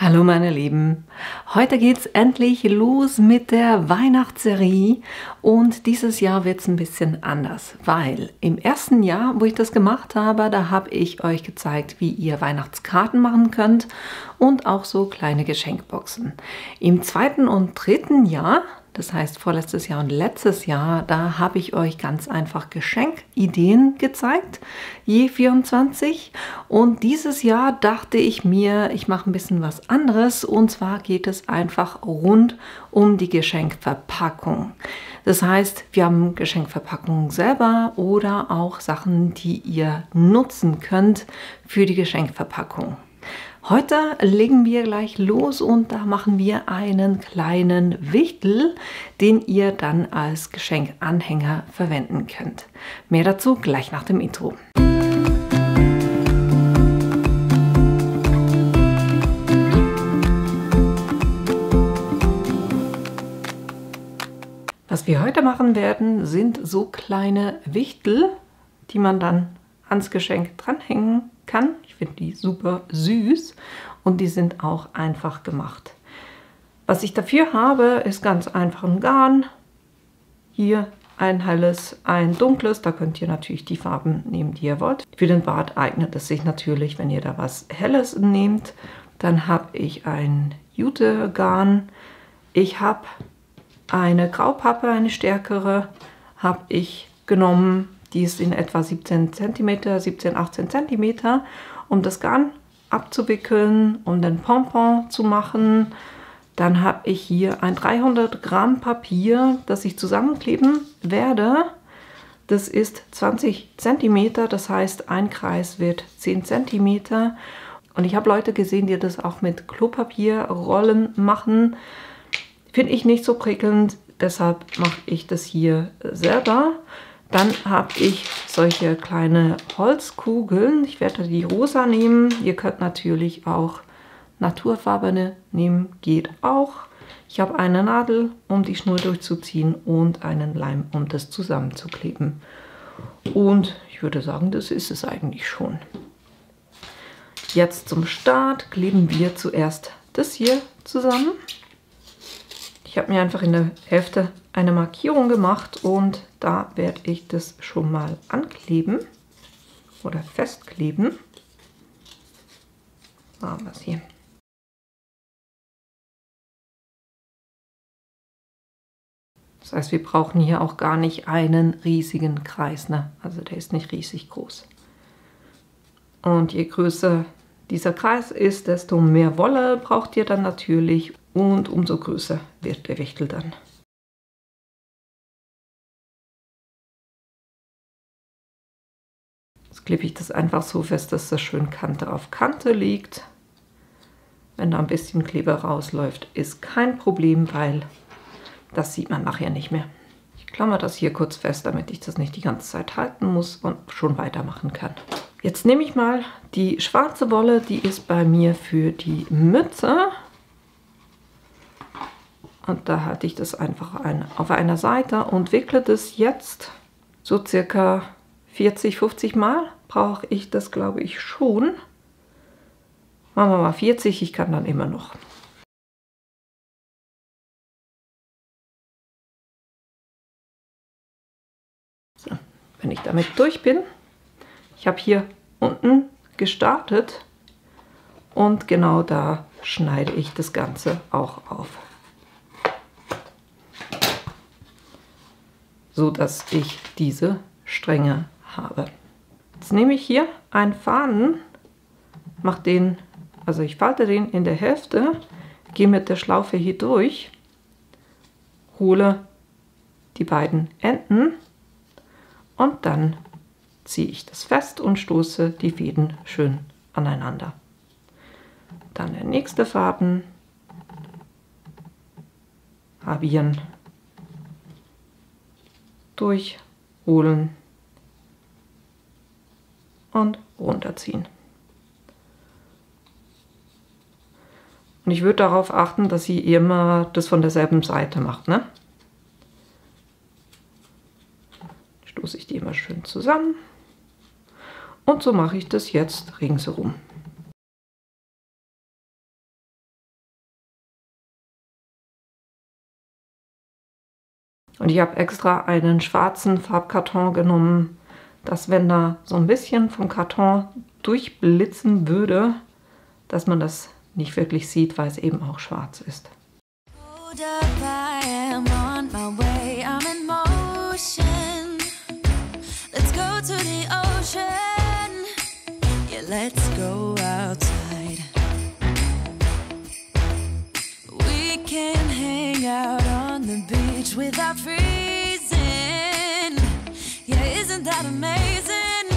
Hallo meine Lieben, heute geht's endlich los mit der Weihnachtsserie und dieses Jahr wird es ein bisschen anders, weil im ersten Jahr, wo ich das gemacht habe, da habe ich euch gezeigt, wie ihr Weihnachtskarten machen könnt und auch so kleine Geschenkboxen. Im zweiten und dritten Jahr, das heißt vorletztes Jahr und letztes Jahr, da habe ich euch ganz einfach Geschenkideen gezeigt, je 24. Und dieses Jahr dachte ich mir, ich mache ein bisschen was anderes und zwar geht es einfach rund um die Geschenkverpackung. Das heißt, wir haben Geschenkverpackungen selber oder auch Sachen, die ihr nutzen könnt für die Geschenkverpackung. Heute legen wir gleich los und da machen wir einen kleinen Wichtel, den ihr dann als Geschenkanhänger verwenden könnt. Mehr dazu gleich nach dem Intro. Was wir heute machen werden, sind so kleine Wichtel, die man dann ans Geschenk dranhängen kann. Ich finde die super süß und die sind auch einfach gemacht. Was ich dafür habe, ist ganz einfach ein Garn. Hier ein helles, ein dunkles. Da könnt ihr natürlich die Farben nehmen, die ihr wollt. Für den Bart eignet es sich natürlich, wenn ihr da was Helles nehmt. Dann habe ich ein Jute-Garn. Ich habe eine Graupappe, eine stärkere, habe ich genommen. Die ist in etwa 17 cm, 17, 18 cm, um das Garn abzuwickeln, um den Pompon zu machen. Dann habe ich hier ein 300 Gramm Papier, das ich zusammenkleben werde. Das ist 20 cm, das heißt ein Kreis wird 10 cm. Und ich habe Leute gesehen, die das auch mit Klopapierrollen machen. Finde ich nicht so prickelnd, deshalb mache ich das hier selber. Dann habe ich solche kleine Holzkugeln. Ich werde die rosa nehmen. Ihr könnt natürlich auch naturfarbene nehmen, geht auch. Ich habe eine Nadel, um die Schnur durchzuziehen und einen Leim, um das zusammenzukleben. Und ich würde sagen, das ist es eigentlich schon. Jetzt zum Start kleben wir zuerst das hier zusammen. Ich habe mir einfach in der Hälfte eine Markierung gemacht und da werde ich das schon mal ankleben oder festkleben. Machen wir es hier. Das heißt, wir brauchen hier auch gar nicht einen riesigen Kreis, ne? Also der ist nicht riesig groß. Und je größer dieser Kreis ist, desto mehr Wolle braucht ihr dann natürlich und umso größer wird der Wichtel dann. Jetzt klebe ich das einfach so fest, dass das schön Kante auf Kante liegt. Wenn da ein bisschen Kleber rausläuft, ist kein Problem, weil das sieht man nachher nicht mehr. Ich klammer das hier kurz fest, damit ich das nicht die ganze Zeit halten muss und schon weitermachen kann. Jetzt nehme ich mal die schwarze Wolle, die ist bei mir für die Mütze. Und da halte ich das einfach auf einer Seite und wickle das jetzt so circa 40, 50 Mal. Brauche ich das, glaube ich, schon. Machen wir mal 40, ich kann dann immer noch. So, wenn ich damit durch bin, ich habe hier unten gestartet und genau da schneide ich das Ganze auch auf. So dass ich diese Stränge habe. Jetzt nehme ich hier einen Faden, mache den, also ich falte den in der Hälfte, gehe mit der Schlaufe hier durch, hole die beiden Enden und dann ziehe ich das fest und stoße die Fäden schön aneinander. Dann der nächste Faden, halbieren, durchholen und runterziehen. Und ich würde darauf achten, dass ihr immer das von derselben Seite macht, ne? Stoße ich die immer schön zusammen und so mache ich das jetzt ringsherum. Und ich habe extra einen schwarzen Farbkarton genommen, dass wenn da so ein bisschen vom Karton durchblitzen würde, dass man das nicht wirklich sieht, weil es eben auch schwarz ist. Let's go outside. We can hang out on the beach without freezing. Yeah, isn't that amazing?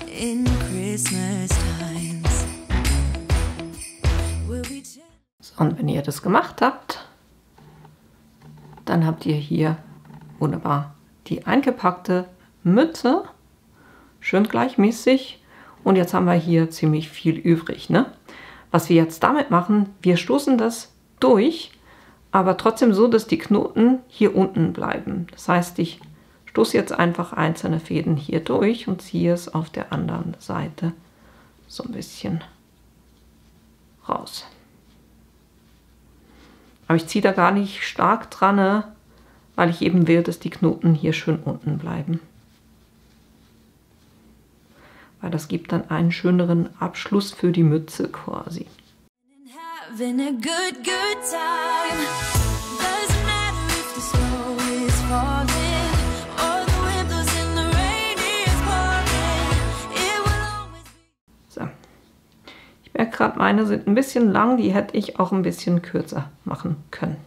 In Christmas times. We'll be chill. So, und wenn ihr das gemacht habt, dann habt ihr hier wunderbar die eingepackte Mütze. Schön gleichmäßig. Und jetzt haben wir hier ziemlich viel übrig, ne? Was wir jetzt damit machen, wir stoßen das durch, aber trotzdem so, dass die Knoten hier unten bleiben. Das heißt, ich stoße jetzt einfach einzelne Fäden hier durch und ziehe es auf der anderen Seite so ein bisschen raus. Aber ich ziehe da gar nicht stark dran, ne? Weil ich eben will, dass die Knoten hier schön unten bleiben. Weil das gibt dann einen schöneren Abschluss für die Mütze quasi. So. Ich merke gerade, meine sind ein bisschen lang, die hätte ich auch ein bisschen kürzer machen können.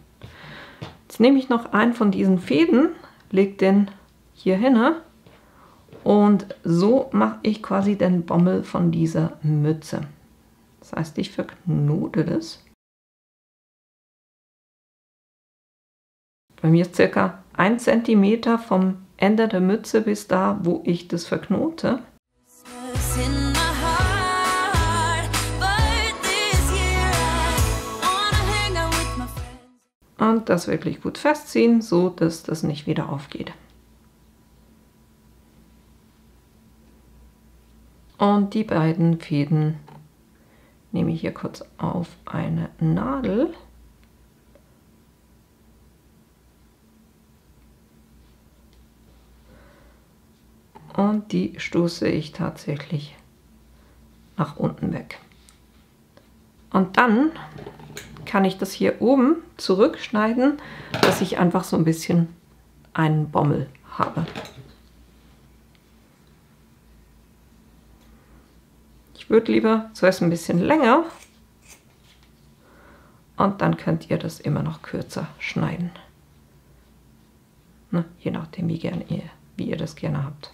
Jetzt nehme ich noch einen von diesen Fäden, lege den hier hin. Und so mache ich quasi den Bommel von dieser Mütze. Das heißt, ich verknote das. Bei mir ist circa 1 cm vom Ende der Mütze bis da, wo ich das verknote. Und das wirklich gut festziehen, so dass das nicht wieder aufgeht. Und die beiden Fäden nehme ich hier kurz auf eine Nadel. Und die stoße ich tatsächlich nach unten weg. Und dann kann ich das hier oben zurückschneiden, dass ich einfach so ein bisschen einen Bommel habe. Ich würde lieber zuerst ein bisschen länger und dann könnt ihr das immer noch kürzer schneiden. Ne, je nachdem, wie ihr das gerne habt.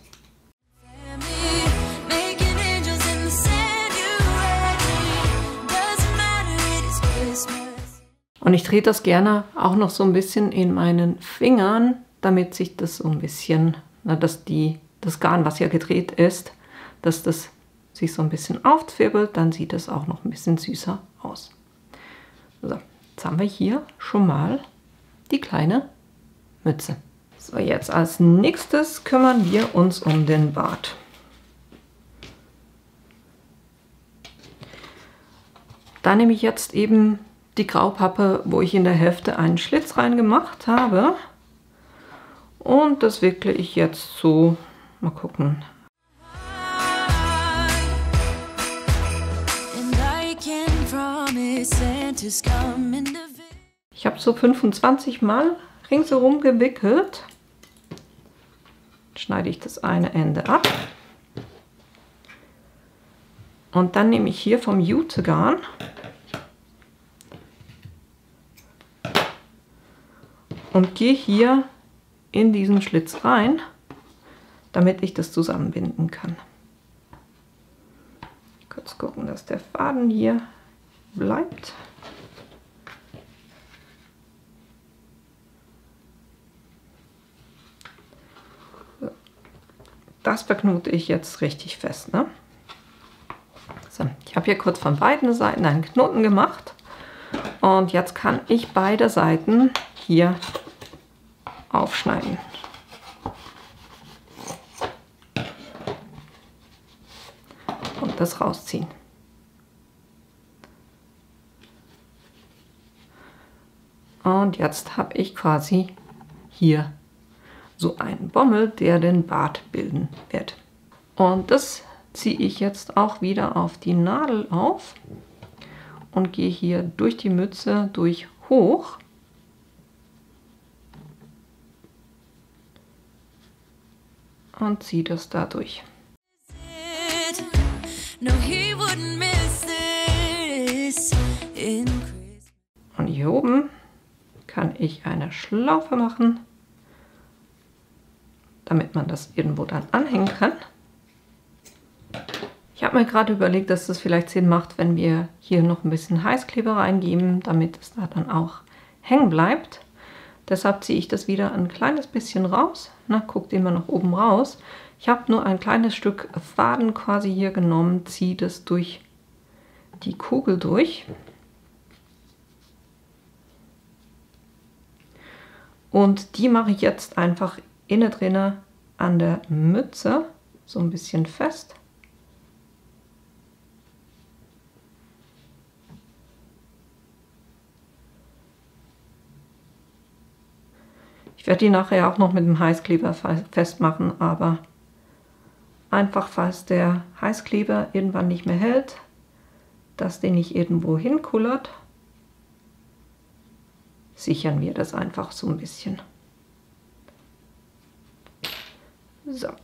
Und ich drehe das gerne auch noch so ein bisschen in meinen Fingern, damit sich das so ein bisschen, dass das Garn, was ja gedreht ist, dass das sich so ein bisschen aufzwirbelt, dann sieht es auch noch ein bisschen süßer aus. So, jetzt haben wir hier schon mal die kleine Mütze. So, jetzt als nächstes kümmern wir uns um den Bart. Da nehme ich jetzt eben die Graupappe, wo ich in der Hälfte einen Schlitz reingemacht habe. Und das wickle ich jetzt so, mal gucken. Ich habe so 25 Mal ringsherum gewickelt. Schneide ich das eine Ende ab. Und dann nehme ich hier vom Jutegarn und gehe hier in diesen Schlitz rein, damit ich das zusammenbinden kann. Kurz gucken, dass der Faden hier bleibt. So. Das verknote ich jetzt richtig fest, ne? So, ich habe hier kurz von beiden Seiten einen Knoten gemacht und jetzt kann ich beide Seiten hier aufschneiden. Und das rausziehen. Und jetzt habe ich quasi hier so einen Bommel, der den Bart bilden wird. Und das ziehe ich jetzt auch wieder auf die Nadel auf und gehe hier durch die Mütze durch hoch. Und ziehe das da durch. Und hier oben kann ich eine Schlaufe machen, damit man das irgendwo dann anhängen kann. Ich habe mir gerade überlegt, dass das vielleicht Sinn macht, wenn wir hier noch ein bisschen Heißkleber reingeben, damit es da dann auch hängen bleibt. Deshalb ziehe ich das wieder ein kleines bisschen raus. Na, guckt immer nach oben raus. Ich habe nur ein kleines Stück Faden quasi hier genommen, ziehe das durch die Kugel durch. Und die mache ich jetzt einfach innen drinne an der Mütze so ein bisschen fest. Ich werde die nachher auch noch mit dem Heißkleber festmachen, aber einfach, falls der Heißkleber irgendwann nicht mehr hält, dass den nicht irgendwo hinkullert, sichern wir das einfach so ein bisschen. So, da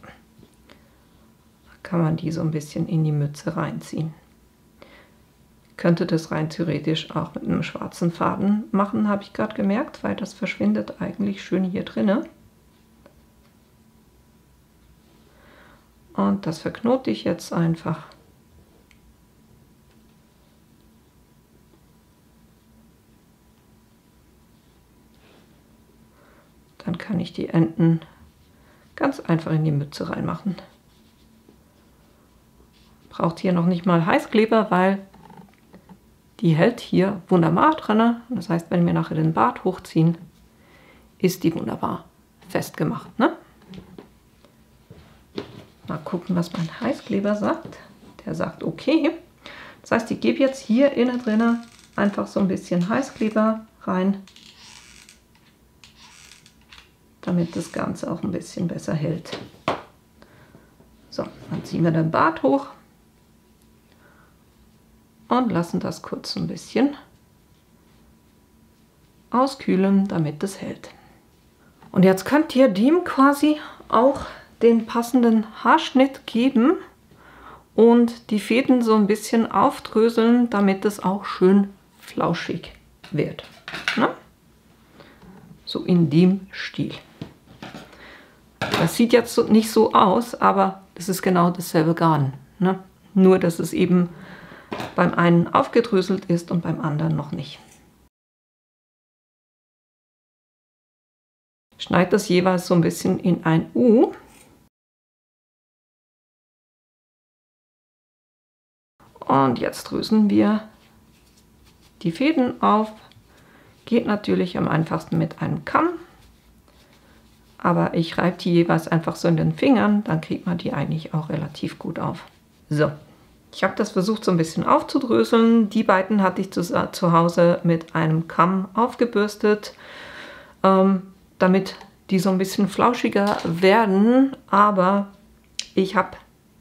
kann man die so ein bisschen in die Mütze reinziehen. Könnte das rein theoretisch auch mit einem schwarzen Faden machen, habe ich gerade gemerkt, weil das verschwindet eigentlich schön hier drinne. Und das verknote ich jetzt einfach. Dann kann ich die Enden ganz einfach in die Mütze reinmachen. Braucht hier noch nicht mal Heißkleber, weil die hält hier wunderbar dran. Das heißt, wenn wir nachher den Bart hochziehen, ist die wunderbar festgemacht. Ne? Mal gucken, was mein Heißkleber sagt. Der sagt okay. Das heißt, ich gebe jetzt hier innen drin einfach so ein bisschen Heißkleber rein, damit das Ganze auch ein bisschen besser hält. So, dann ziehen wir den Bart hoch und lassen das kurz ein bisschen auskühlen, damit es hält. Und jetzt könnt ihr dem quasi auch den passenden Haarschnitt geben und die Fäden so ein bisschen aufdröseln, damit es auch schön flauschig wird. Na? So in dem Stil. Das sieht jetzt nicht so aus, aber es ist genau dasselbe Garn. Ne? Nur, dass es eben beim einen aufgedröselt ist und beim anderen noch nicht. Schneid das jeweils so ein bisschen in ein U. Und jetzt dröseln wir die Fäden auf. Geht natürlich am einfachsten mit einem Kamm. Aber ich reibe die jeweils einfach so in den Fingern, dann kriegt man die eigentlich auch relativ gut auf. So, ich habe das versucht so ein bisschen aufzudröseln. Die beiden hatte ich zu Hause mit einem Kamm aufgebürstet, damit die so ein bisschen flauschiger werden. Aber ich habe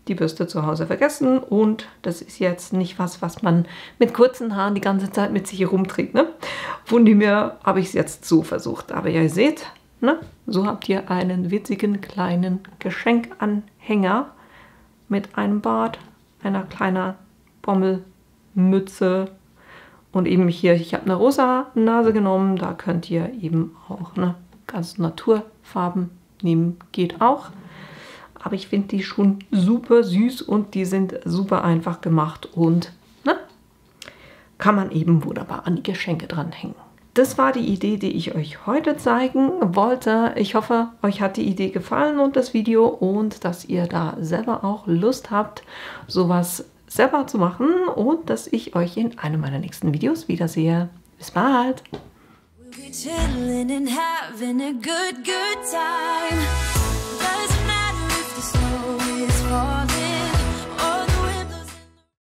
die Bürste zu Hause vergessen und das ist jetzt nicht was man mit kurzen Haaren die ganze Zeit mit sich herumträgt. Ne? Von dem her habe ich es jetzt so versucht. Aber ihr seht, ne? So habt ihr einen witzigen kleinen Geschenkanhänger mit einem Bart, einer kleinen Bommelmütze und eben hier, ich habe eine rosa Nase genommen, da könnt ihr eben auch ganz Naturfarben nehmen, geht auch. Aber ich finde die schon super süß und die sind super einfach gemacht und kann man eben wunderbar an die Geschenke dranhängen. Das war die Idee, die ich euch heute zeigen wollte. Ich hoffe, euch hat die Idee gefallen und das Video und dass ihr da selber auch Lust habt, sowas selber zu machen und dass ich euch in einem meiner nächsten Videos wiedersehe. Bis bald! We'll be chilling and having a good time.